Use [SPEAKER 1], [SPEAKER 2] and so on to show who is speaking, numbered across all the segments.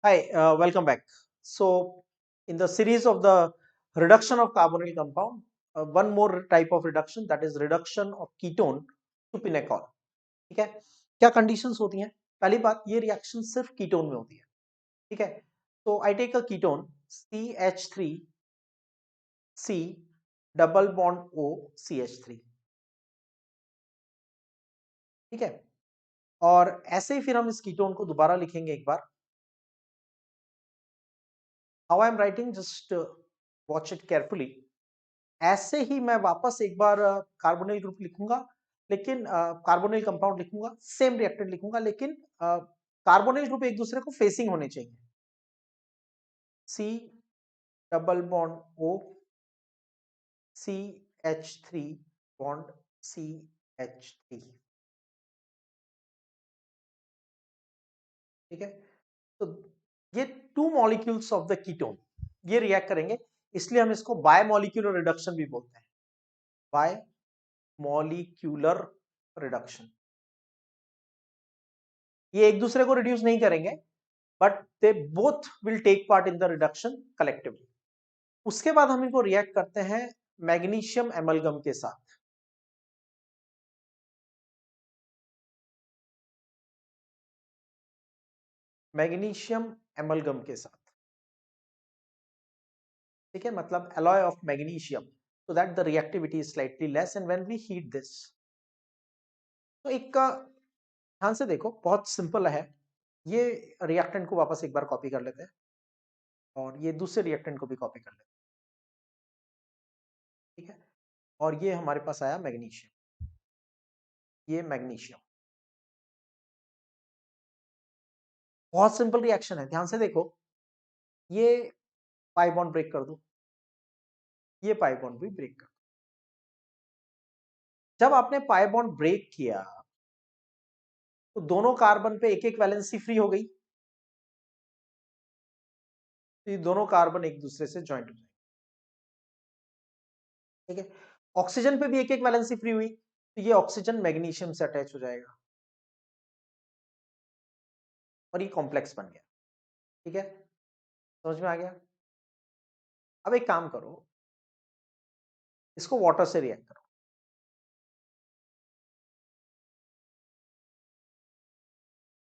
[SPEAKER 1] Hi, welcome back. So, in the series of the reduction of carbonyl compound, one more type of reduction, that is reduction of ketone to pinacol. ठीक है, क्या conditions होती हैं? पहली बात, ये reaction सिर्फ कीटोन में होती है. ठीक है, तो I take a ketone CH3C double bond O CH3. ठीक है, और ऐसे ही फिर हम इस कीटोन को दोबारा लिखेंगे एक बार. How I am writing, just watch it carefully. ऐसे ही मैं वापस एक बार कार्बोनिल ग्रुप लिखूंगा, लेकिन कार्बोनिल कंपाउंड लिखूंगा, सेम रिएक्टेंट लिखूंगा, लेकिन कार्बोनिल ग्रुप एक दूसरे को फेसिंग होने चाहिए. C double bond O CH3 bond CH3. ठीक है, तो ये two molecules of the ketone ये रिएक्ट करेंगे, इसलिए हम इसको बाय मॉलिक्यूलर रिडक्शन भी बोलते हैं. Bimolecular reduction. ये एक दूसरे को रिड्यूस नहीं करेंगे, but they both will take part in the reduction collectively. उसके बाद हम इनको रिएक्ट करते हैं मैग्नीशियम एमलगम के साथ. मैग्नीशियम एमलगम के साथ. ठीक है, मतलब alloy of magnesium, so that the reactivity is slightly less and when we heat this. तो एक का ध्यान से देखो, बहुत सिंपल है. ये रिएक्टेंट को वापस एक बार कॉपी कर लेते हैं और ये दूसरे रिएक्टेंट को भी कॉपी कर लेते हैं. ठीक है, और ये हमारे पास आया मैग्नीशियम. ये मैग्नीशियम बहुत सिंपल रिएक्शन है, ध्यान से देखो. ये पाई बॉन्ड ब्रेक कर दो, ये पाई बॉन्ड भी ब्रेक कर दो. जब आपने पाई बॉन्ड ब्रेक किया तो दोनों कार्बन पे एक एक वैलेंसी फ्री हो गई, तो ये दोनों कार्बन एक दूसरे से ज्वाइंट हो जाएंगे. ठीक है, ऑक्सीजन पे भी एक एक वैलेंसी फ्री हुई, तो ये ऑक्सीजन मैग्नीशियम से अटैच हो जाएगा और ये कॉम्प्लेक्स बन गया. ठीक है, समझ में आ गया. अब एक काम करो, इसको वाटर से रिएक्ट करो.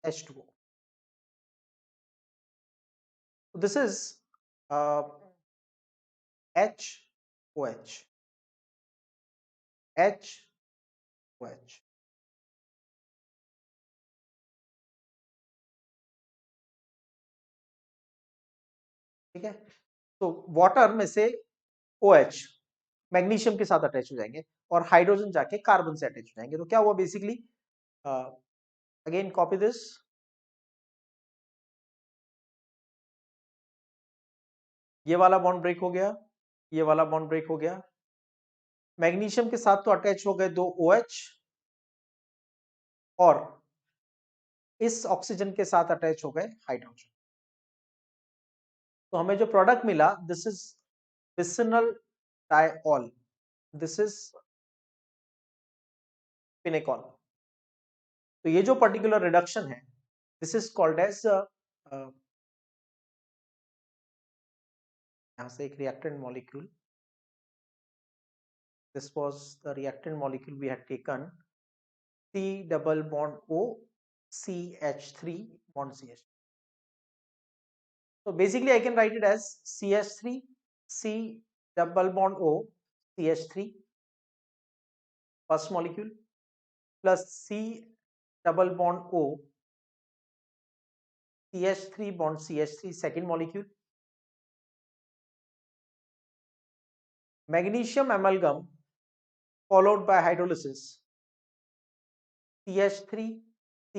[SPEAKER 1] H2O. This is HOH. HOH. ठीक है, तो वाटर में से OH मैग्नीशियम के साथ अटैच हो जाएंगे और हाइड्रोजन जाके कार्बन से अटैच हो जाएंगे. तो क्या हुआ बेसिकली, अगेन कॉपी दिस. ये वाला बॉन्ड ब्रेक हो गया, ये वाला बॉन्ड ब्रेक हो गया. मैग्नीशियम के साथ तो अटैच हो गए दो OH, और इस ऑक्सीजन के साथ अटैच हो गए हाइड्रोजन. तो हमें जो प्रोडक्ट मिला, this is vicinal diol, this is pinacol. तो ये जो पर्टिकुलर रिडक्शन है, दिस इज कॉल्ड एज, यहां से एक reactant molecule, this was the reactant molecule we had taken, C double bond O CH3 bond CH. So basically I can write it as CH3 C double bond O CH3 first molecule plus C double bond O CH3 bond CH3 second molecule. Magnesium amalgam followed by hydrolysis CH3 C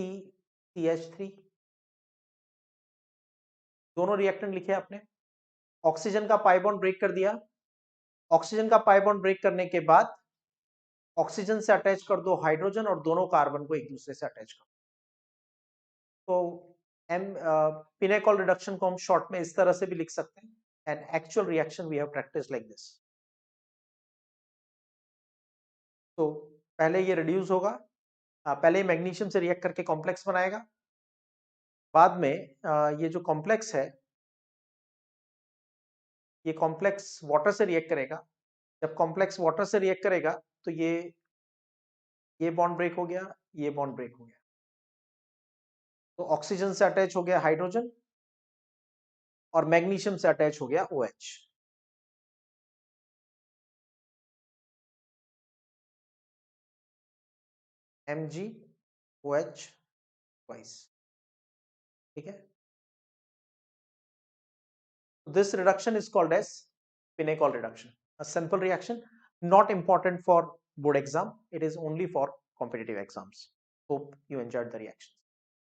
[SPEAKER 1] CH3. दोनों reactant लिखे आपने. Oxygen का pi bond break कर दिया. Oxygen का pi bond break करने के बाद ऑक्सीजन से अटैच कर दो हाइड्रोजन और दोनों कार्बन को एक दूसरे से अटैच कर दो. तो एम पिनेकॉल रिडक्शन को हम शॉर्ट में इस तरह से भी लिख सकते हैं. And actual reaction we have practice like this. तो पहले ये रिड्यूस होगा, पहले मैग्नीशियम से रिएक्ट करके कॉम्प्लेक्स बनाएगा, बाद में ये जो कॉम्प्लेक्स है, ये कॉम्प्लेक्स वाटर से रिएक्ट करेगा। जब कॉम्प्लेक्स वाटर से रिएक्ट करेगा तो ये बॉन्ड ब्रेक हो गया, ये बॉन्ड ब्रेक हो गया। तो ऑक्सीजन से अटैच हो गया हाइड्रोजन और मैग्नीशियम से अटैच हो गया OH। MgOH twice, ठीक है। This reduction is called as Pinacol reduction. A simple reaction, not important for board exam. It is only for competitive exams. Hope you enjoyed the reactions.